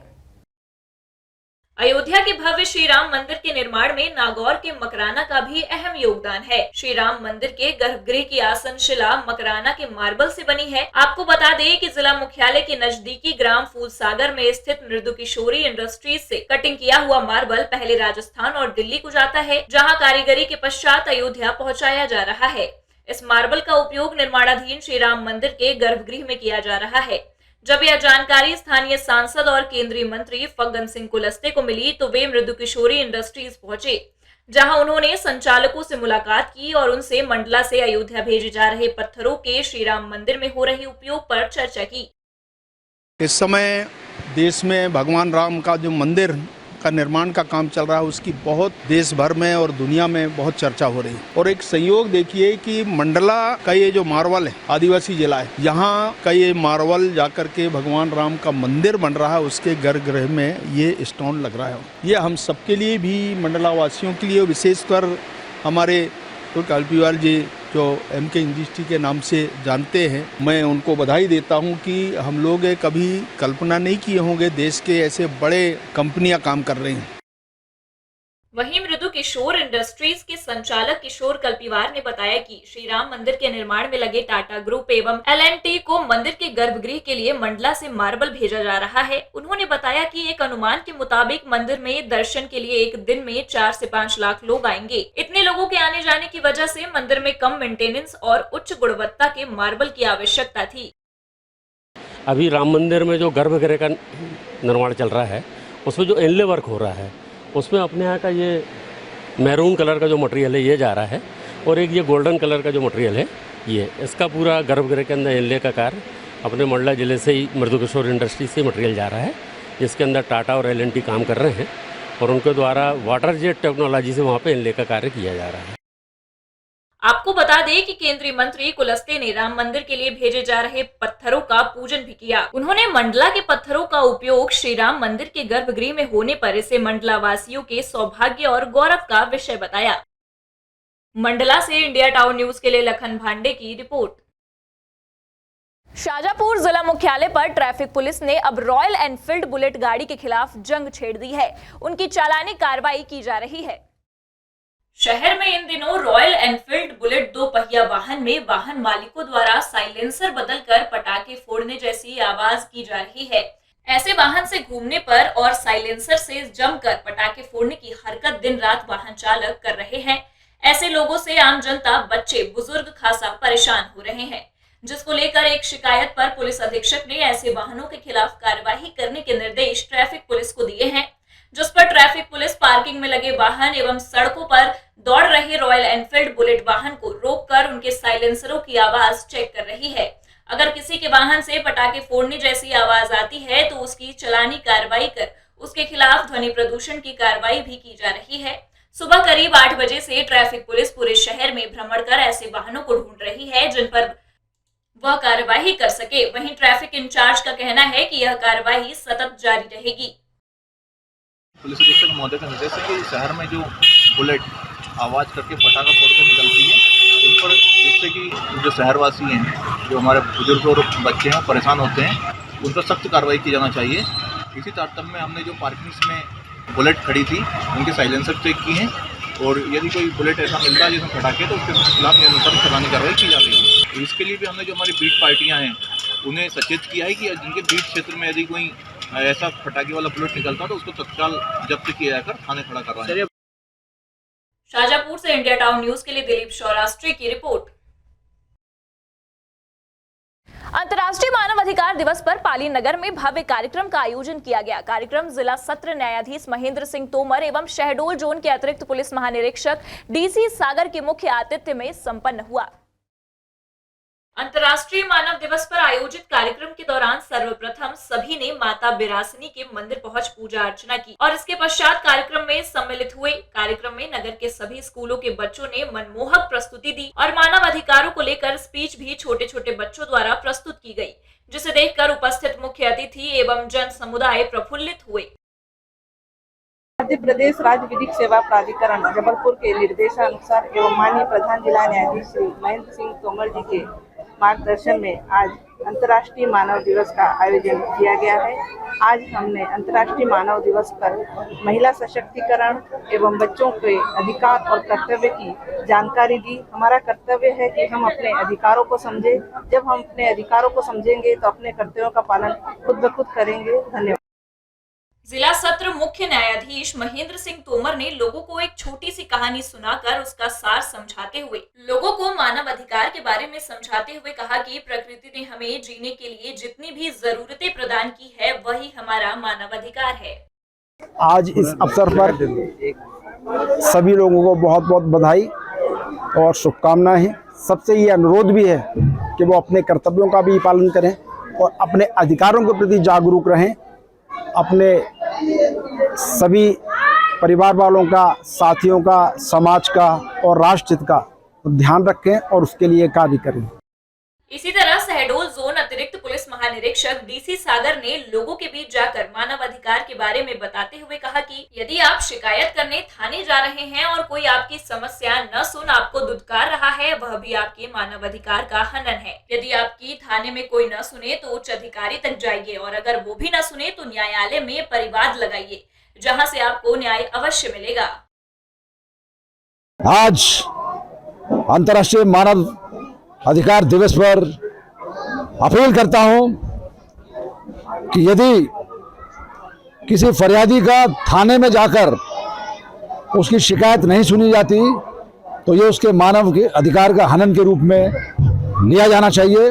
अयोध्या के भव्य श्री राम मंदिर के निर्माण में नागौर के मकराना का भी अहम योगदान है। श्री राम मंदिर के गर्भगृह की आसनशिला मकराना के मार्बल से बनी है। आपको बता दें कि जिला मुख्यालय के नजदीकी ग्राम फूलसागर में स्थित मृदु किशोरी इंडस्ट्रीज से कटिंग किया हुआ मार्बल पहले राजस्थान और दिल्ली को जाता है, जहां कारीगरी के पश्चात अयोध्या पहुंचाया जा रहा है। इस मार्बल का उपयोग निर्माणाधीन श्री राम मंदिर के गर्भगृह में किया जा रहा है। जब यह जानकारी स्थानीय सांसद और केंद्रीय मंत्री फग्गन सिंह कुलस्ते को मिली तो वे मृदु किशोरी इंडस्ट्रीज पहुंचे, जहां उन्होंने संचालकों से मुलाकात की और उनसे मंडला से अयोध्या भेजे जा रहे पत्थरों के श्री राम मंदिर में हो रहे उपयोग पर चर्चा की। इस समय देश में भगवान राम का जो मंदिर का निर्माण का काम चल रहा है उसकी बहुत देश भर में और दुनिया में बहुत चर्चा हो रही है। और एक संयोग देखिए कि मंडला का ये जो मार्वल है, आदिवासी जिला है, यहाँ का ये मार्वल जाकर के भगवान राम का मंदिर बन रहा है, उसके गर्भगृह में ये स्टोन लग रहा है। ये हम सबके लिए भी, मंडला वासियों के लिए, विशेषकर हमारे कल्पीवाल जी जो एमके इंडस्ट्री के नाम से जानते हैं, मैं उनको बधाई देता हूं कि हम लोग कभी कल्पना नहीं किए होंगे देश के ऐसे बड़े कंपनियां काम कर रही हैं। वहीं मृदु किशोर इंडस्ट्रीज के संचालक किशोर कल्पीवार ने बताया कि श्री राम मंदिर के निर्माण में लगे टाटा ग्रुप एवं L&T को मंदिर के गर्भगृह के लिए मंडला से मार्बल भेजा जा रहा है। उन्होंने बताया कि एक अनुमान के मुताबिक मंदिर में दर्शन के लिए एक दिन में 4 से 5 लाख लोग आएंगे। इतने लोगों के आने जाने की वजह से मंदिर में कम मेंटेनेंस और उच्च गुणवत्ता के मार्बल की आवश्यकता थी। अभी राम मंदिर में जो गर्भगृह का निर्माण चल रहा है उसमें जो इनले वर्क हो रहा है उसमें अपने यहाँ का ये मैरून कलर का जो मटेरियल है ये जा रहा है और एक ये गोल्डन कलर का जो मटेरियल है ये, इसका पूरा गर्भगृह के अंदर इनले का कार्य अपने मंडला जिले से ही मृदु किशोर इंडस्ट्री से मटेरियल जा रहा है, जिसके अंदर टाटा और L&T काम कर रहे हैं और उनके द्वारा वाटर जेट टेक्नोलॉजी से वहाँ पे इनले का कार्य किया जा रहा है। आपको बता दें कि केंद्रीय मंत्री कुलस्ते ने राम मंदिर के लिए भेजे जा रहे पत्थरों का पूजन भी किया। उन्होंने मंडला के पत्थरों का उपयोग श्री राम मंदिर के गर्भगृह में होने पर इसे मंडला वासियों के सौभाग्य और गौरव का विषय बताया। मंडला से इंडिया टाउन न्यूज के लिए लखन भांडे की रिपोर्ट। शाजापुर जिला मुख्यालय पर ट्रैफिक पुलिस ने अब रॉयल एनफील्ड बुलेट गाड़ी के खिलाफ जंग छेड़ दी है। उनकी चालानी कार्रवाई की जा रही है। शहर में इन दिनों रॉयल एनफील्ड बुलेट 2 पहिया वाहन में वाहन मालिकों द्वारा साइलेंसर बदलकर पटाखे फोड़ने जैसी आवाज की जा रही है। ऐसे वाहन से घूमने पर और साइलेंसर से जमकर पटाखे फोड़ने की हरकत दिन रात वाहन चालक कर रहे हैं। ऐसे लोगों से आम जनता, बच्चे, बुजुर्ग खासा परेशान हो रहे हैं, जिसको लेकर एक शिकायत पर पुलिस अधीक्षक ने ऐसे वाहनों के खिलाफ कार्यवाही करने के निर्देश ट्रैफिक पुलिस को दिए हैं, जिस पर ट्रैफिक पुलिस पार्किंग में लगे वाहन एवं सड़कों पर दौड़ रहे रॉयल एनफील्ड बुलेट वाहन को रोककर उनके साइलेंसरों की आवाज चेक कर रही है। अगर किसी के वाहन से पटाखे फोड़ने जैसी आवाज आती है तो उसकी चालानी कार्रवाई कर उसके खिलाफ ध्वनि प्रदूषण की कार्रवाई भी की जा रही है। सुबह करीब 8 बजे से ट्रैफिक पुलिस पूरे शहर में भ्रमण कर ऐसे वाहनों को ढूंढ रही है जिन पर वह कार्यवाही कर सके। वहीं ट्रैफिक इंचार्ज का कहना है कि यह कार्यवाही सतत जारी रहेगी। पुलिस अधीक्षक महोदय का निर्देश है कि शहर में जो बुलेट आवाज़ करके पटाखा फोड़कर निकलती है उन पर, जिससे कि जो शहरवासी हैं, जो हमारे बुजुर्ग और बच्चे हैं परेशान होते हैं, उन पर सख्त कार्रवाई की जाना चाहिए। इसी तारतम्य में हमने जो पार्किंग्स में बुलेट खड़ी थी उनके साइलेंसर चेक किए हैं और यदि कोई बुलेट ऐसा मिलता है जिसमें पटाखे तो उसके खिलाफ निरंतर चालानी कार्रवाई की जा रही है। इसके लिए भी हमने जो हमारी बीट पार्टियाँ हैं उन्हें सचेत किया है कि जिनके बीट क्षेत्र में यदि कोई ऐसा पटाखे वाला बुलेट निकलता तो उसको तत्काल जब्त किया जाकर थाने खड़ा करवाएं। शाजापुर से इंडिया टाउन न्यूज के लिए दिलीप सौराष्ट्री की रिपोर्ट। अंतर्राष्ट्रीय मानव अधिकार दिवस पर पाली नगर में भव्य कार्यक्रम का आयोजन किया गया। कार्यक्रम जिला सत्र न्यायाधीश महेंद्र सिंह तोमर एवं शहडोल जोन के अतिरिक्त पुलिस महानिरीक्षक DC सागर के मुख्य आतिथ्य में संपन्न हुआ। अंतर्राष्ट्रीय मानव दिवस पर आयोजित कार्यक्रम के दौरान सर्वप्रथम सभी ने माता बिरासिनी के मंदिर पहुंच पूजा अर्चना की और इसके पश्चात कार्यक्रम में सम्मिलित हुए। कार्यक्रम में नगर के सभी स्कूलों के बच्चों ने मनमोहक प्रस्तुति दी और मानव अधिकारों को लेकर स्पीच भी छोटे छोटे बच्चों द्वारा प्रस्तुत की गई, जिसे देखकर उपस्थित मुख्य अतिथि एवं जन समुदाय प्रफुल्लित हुए। मध्य प्रदेश राज्य विधिक सेवा प्राधिकरण जबलपुर के निर्देशानुसार एवं माननीय प्रधान जिला न्यायाधीश श्री महेंद्र सिंह तोमर जी के मार्गदर्शन में आज अंतर्राष्ट्रीय मानव दिवस का आयोजन किया गया है। आज हमने अंतर्राष्ट्रीय मानव दिवस पर महिला सशक्तिकरण एवं बच्चों के अधिकार और कर्तव्य की जानकारी दी। हमारा कर्तव्य है कि हम अपने अधिकारों को समझें। जब हम अपने अधिकारों को समझेंगे तो अपने कर्तव्यों का पालन खुद ब खुद करेंगे। धन्यवाद। जिला सत्र मुख्य न्यायाधीश महेंद्र सिंह तोमर ने लोगों को एक छोटी सी कहानी सुनाकर उसका सार समझाते हुए लोगों को मानव अधिकार के बारे में समझाते हुए कहा कि प्रकृति ने हमें जीने के लिए जितनी भी जरूरतें प्रदान की है वही हमारा मानव अधिकार है। आज इस अवसर पर सभी लोगों को बहुत बहुत बधाई और शुभकामनाएं हैं। सबसे ये अनुरोध भी है कि वो अपने कर्तव्यों का भी पालन करें और अपने अधिकारों के प्रति जागरूक रहें। अपने सभी परिवार वालों का, साथियों का, समाज का और राष्ट्र हित का ध्यान रखें और उसके लिए कार्य करें। इसी तरह शहडोल जोन अतिरिक्त पुलिस महानिरीक्षक डीसी सागर ने लोगों के बीच जाकर मानव अधिकार के बारे में बताते हुए कहा कि यदि आप शिकायत करने थाने जा रहे हैं और कोई आपकी समस्या न सुन आपको दुत्कार रहा है, वह भी आपके मानव अधिकार का हनन है। यदि आपकी थाने में कोई न सुने तो उच्च अधिकारी तक जाइए और अगर वो भी न सुने तो न्यायालय में परिवाद लगाइए, जहाँ से आपको न्याय अवश्य मिलेगा। आज अंतर्राष्ट्रीय मानव अधिकार दिवस पर अपील करता हूं कि यदि किसी फरियादी का थाने में जाकर उसकी शिकायत नहीं सुनी जाती तो ये उसके मानव के अधिकार का हनन के रूप में लिया जाना चाहिए।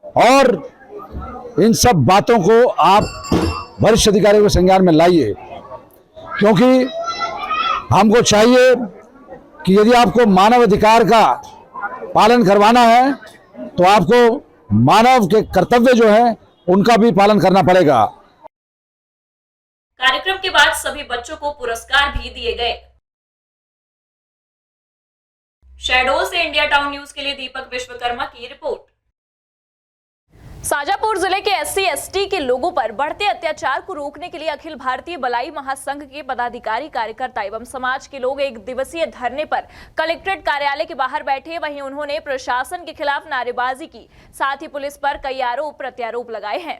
और इन सब बातों को आप वरिष्ठ अधिकारियों के संज्ञान में लाइए, क्योंकि हमको चाहिए कि यदि आपको मानव अधिकार का पालन करवाना है तो आपको मानव के कर्तव्य जो है उनका भी पालन करना पड़ेगा। कार्यक्रम के बाद सभी बच्चों को पुरस्कार भी दिए गए। शहडोल से इंडिया टाउन न्यूज के लिए दीपक विश्वकर्मा की रिपोर्ट। शाजापुर जिले के SC/ST के लोगों पर बढ़ते अत्याचार को रोकने के लिए अखिल भारतीय बलाई महासंघ के पदाधिकारी, कार्यकर्ता एवं समाज के लोग एक दिवसीय धरने पर कलेक्ट्रेट कार्यालय के बाहर बैठे। वहीं उन्होंने प्रशासन के खिलाफ नारेबाजी की, साथ ही पुलिस पर कई आरोप प्रत्यारोप लगाए हैं।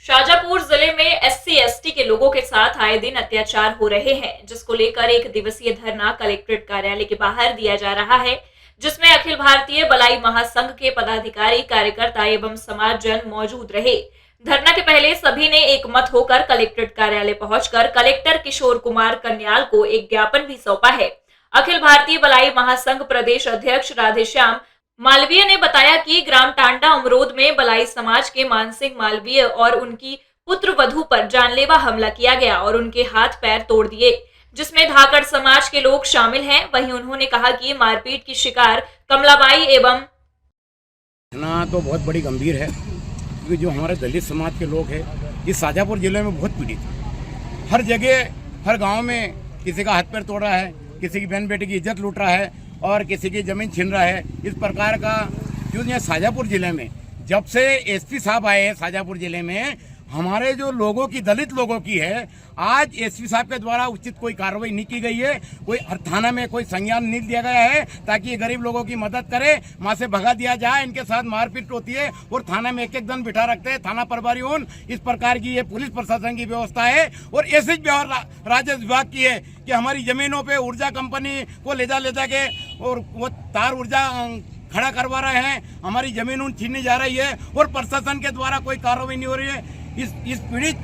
शाजापुर जिले में SC/ST के लोगों के साथ आए दिन अत्याचार हो रहे हैं, जिसको लेकर एक दिवसीय धरना कलेक्ट्रेट कार्यालय के बाहर दिया जा रहा है, जिसमें अखिल भारतीय बलाई महासंघ के पदाधिकारी, कार्यकर्ता एवं समाजजन मौजूद रहे। धरना के पहले सभी ने एक मत होकर कलेक्ट्रेट कार्यालय पहुंचकर कलेक्टर किशोर कुमार कन्याल को एक ज्ञापन भी सौंपा है। अखिल भारतीय बलाई महासंघ प्रदेश अध्यक्ष राधेश्याम मालवीय ने बताया कि ग्राम टांडा उमरोद में बलाई समाज के मानसिंह मालवीय और उनकी पुत्र वधू पर जानलेवा हमला किया गया और उनके हाथ पैर तोड़ दिए, जिसमें धाकड़ समाज के लोग शामिल हैं। वहीं उन्होंने कहा कि मारपीट की शिकार कमलाबाई एवं घटना तो बहुत बड़ी गंभीर है, क्योंकि जो हमारे दलित समाज के लोग हैं इस शाजापुर जिले में बहुत पीड़ित है। हर जगह, हर गांव में किसी का हाथ पैर तोड़ रहा है, किसी की बहन बेटी की इज्जत लूट रहा है और किसी की जमीन छीन रहा है। इस प्रकार का जो यहाँ शाजापुर जिले में जब से SP साहब आए हैं शाजापुर जिले में, हमारे जो लोगों की, दलित लोगों की है, आज SP साहब के द्वारा उचित कोई कार्रवाई नहीं की गई है। कोई थाना में कोई संज्ञान नहीं दिया गया है ताकि ये गरीब लोगों की मदद करे, वहाँ से भगा दिया जाए। इनके साथ मारपीट होती है और थाना में एक एक दिन बिठा रखते हैं, थाना प्रभारी उन। इस प्रकार की ये पुलिस प्रशासन की व्यवस्था है और ऐसी राज्य विभाग की है कि हमारी जमीनों पर ऊर्जा कंपनी को ले जा के और वो तार ऊर्जा खड़ा करवा रहे हैं, हमारी जमीन उन छीनने जा रही है और प्रशासन के द्वारा कोई कार्रवाई नहीं हो रही है। इस पीड़ित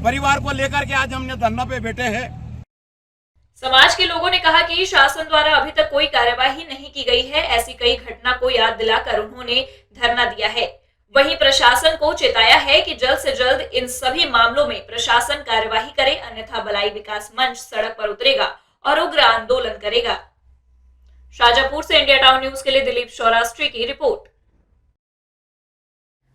परिवार को लेकर के आज हमने धरना पे बैठे हैं। समाज के लोगों ने कहा कि शासन द्वारा अभी तक कोई कार्यवाही नहीं की गई है। ऐसी कई घटना को याद दिलाकर उन्होंने धरना दिया है। वहीं प्रशासन को चेताया है कि जल्द से जल्द इन सभी मामलों में प्रशासन कार्यवाही करे, अन्यथा बलाई विकास मंच सड़क पर उतरेगा और उग्र आंदोलन करेगा। शाजापुर से इंडिया टाउन न्यूज के लिए दिलीप सौराष्ट्री की रिपोर्ट।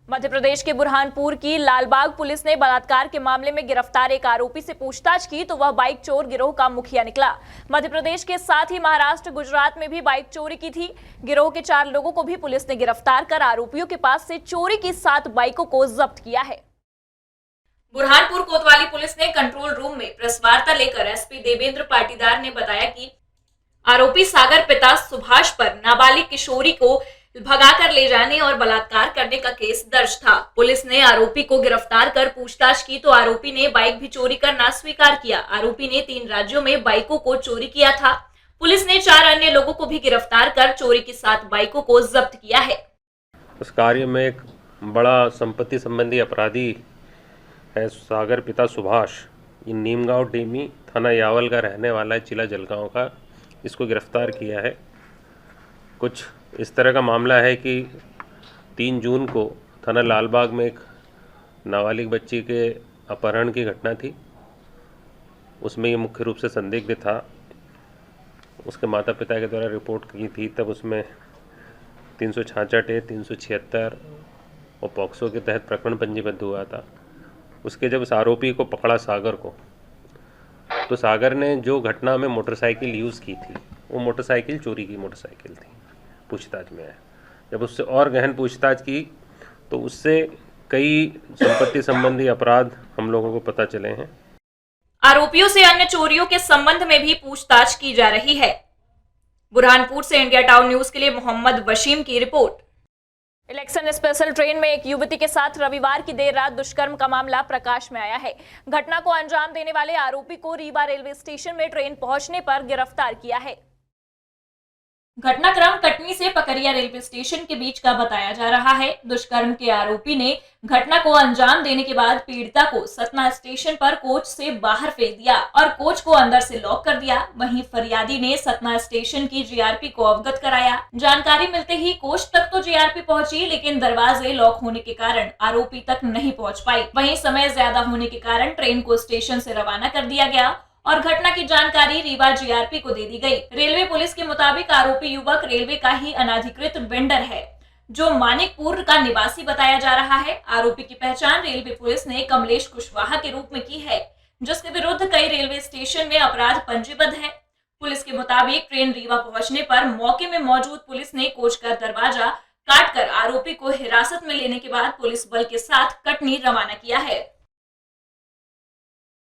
मध्य प्रदेश के बुरहानपुर की लालबाग पुलिस ने बलात्कार के मामले में गिरफ्तार एक आरोपी से पूछताछ की तो वह बाइक चोर गिरोह का मुखिया निकला। मध्य प्रदेश के साथ ही महाराष्ट्र, गुजरात में भी बाइक चोरी की थी। गिरोह के 4 लोगों को भी पुलिस ने गिरफ्तार कर आरोपियों के पास से चोरी की 7 बाइकों को जब्त किया है। बुरहानपुर कोतवाली पुलिस ने कंट्रोल रूम में प्रेस वार्ता लेकर SP देवेंद्र पाटीदार ने बताया कि आरोपी सागर पिता सुभाष पर नाबालिग किशोरी को भगाकर ले जाने और बलात्कार करने का केस दर्ज था। पुलिस ने आरोपी को गिरफ्तार कर पूछताछ की तो आरोपी ने बाइक भी चोरी करना स्वीकार किया। आरोपी ने 3 राज्यों में बाइकों को चोरी किया था। पुलिस ने 4 अन्य लोगों को भी गिरफ्तार कर चोरी की 7 बाइकों को जब्त किया है। उस कार्य में एक बड़ा संपत्ति संबंधी अपराधी है सागर पिता सुभाष, ये नीमगांव डेमी थाना यावल का रहने वाला है, जिला जलगांव का। इसको गिरफ्तार किया है। कुछ इस तरह का मामला है कि 3 जून को थाना लालबाग में एक नाबालिग बच्ची के अपहरण की घटना थी। उसमें ये मुख्य रूप से संदिग्ध था। उसके माता पिता के द्वारा रिपोर्ट की थी, तब उसमें 366A, 376 और पॉक्सो के तहत प्रकरण पंजीबद्ध हुआ था। उसके जब उस आरोपी को पकड़ा सागर को, तो सागर ने जो घटना में मोटरसाइकिल यूज़ की थी, वो मोटरसाइकिल चोरी की मोटरसाइकिल थी। पूछताछ में आया, जब उससे और गहन पूछताछ की तो उससे कई संपत्ति संबंधी अपराध हम लोगों को पता चले हैं। आरोपियों से अन्य चोरियों के संबंध में भी पूछताछ की जा रही है। बुरहानपुर से इंडिया टाउन न्यूज के लिए मोहम्मद वशीम की रिपोर्ट। इलेक्शन स्पेशल ट्रेन में एक युवती के साथ रविवार की देर रात दुष्कर्म का मामला प्रकाश में आया है। घटना को अंजाम देने वाले आरोपी को रीवा रेलवे स्टेशन में ट्रेन पहुंचने पर गिरफ्तार किया है। घटनाक्रम कटनी से पकरिया रेलवे स्टेशन के बीच का बताया जा रहा है। दुष्कर्म के आरोपी ने घटना को अंजाम देने के बाद पीड़िता को सतना स्टेशन पर कोच से बाहर फेंक दिया और कोच को अंदर से लॉक कर दिया। वहीं फरियादी ने सतना स्टेशन की जीआरपी को अवगत कराया। जानकारी मिलते ही कोच तक तो जीआरपी पहुंची, लेकिन दरवाजे लॉक होने के कारण आरोपी तक नहीं पहुंच पाई। वहीं समय ज्यादा होने के कारण ट्रेन को स्टेशन से रवाना कर दिया गया और घटना की जानकारी रीवा जीआरपी को दे दी गई। रेलवे पुलिस के मुताबिक आरोपी युवक रेलवे का ही अनाधिकृत वेंडर है, जो मानिकपुर का निवासी बताया जा रहा है। आरोपी की पहचान रेलवे पुलिस ने कमलेश कुशवाहा के रूप में की है, जिसके विरुद्ध कई रेलवे स्टेशन में अपराध पंजीबद्ध है। पुलिस के मुताबिक ट्रेन रीवा पहुंचने पर मौके में मौजूद पुलिस ने कोच का दरवाजा काटकर आरोपी को हिरासत में लेने के बाद पुलिस बल के साथ कटनी रवाना किया है।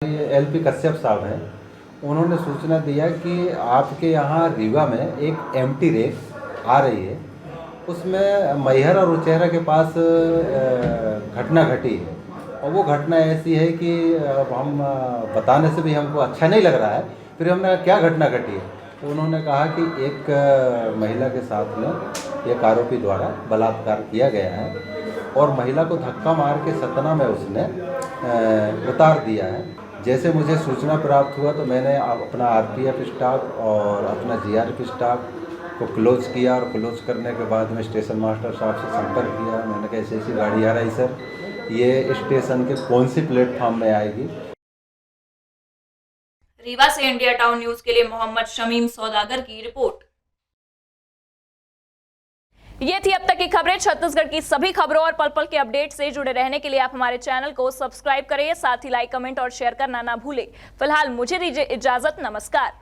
LP कश्यप साहब हैं, उन्होंने सूचना दिया कि आपके यहाँ रीवा में एक एम्प्टी रेक आ रही है, उसमें मैहर और उचेहरा के पास घटना घटी है। और वो घटना ऐसी है कि अब हम बताने से भी हमको अच्छा नहीं लग रहा है। फिर हमने क्या घटना घटी है, तो उन्होंने कहा कि एक महिला के साथ में एक आरोपी द्वारा बलात्कार किया गया है और महिला को धक्का मार के सतना में उसने उतार दिया है। जैसे मुझे सूचना प्राप्त हुआ तो मैंने अपना RPF स्टाफ और अपना GRP स्टाफ को क्लोज किया और क्लोज करने के बाद में स्टेशन मास्टर साहब से संपर्क किया। मैंने कहा ऐसी गाड़ी आ रही सर, ये स्टेशन के कौन सी प्लेटफॉर्म में आएगी। रीवा से इंडिया टाउन न्यूज के लिए मोहम्मद शमीम सौदागर की रिपोर्ट। ये थी अब तक की खबरें। छत्तीसगढ़ की सभी खबरों और पल पल के अपडेट से जुड़े रहने के लिए आप हमारे चैनल को सब्सक्राइब करें, साथ ही लाइक, कमेंट और शेयर करना ना भूलें। फिलहाल मुझे दीजिए इजाजत, नमस्कार।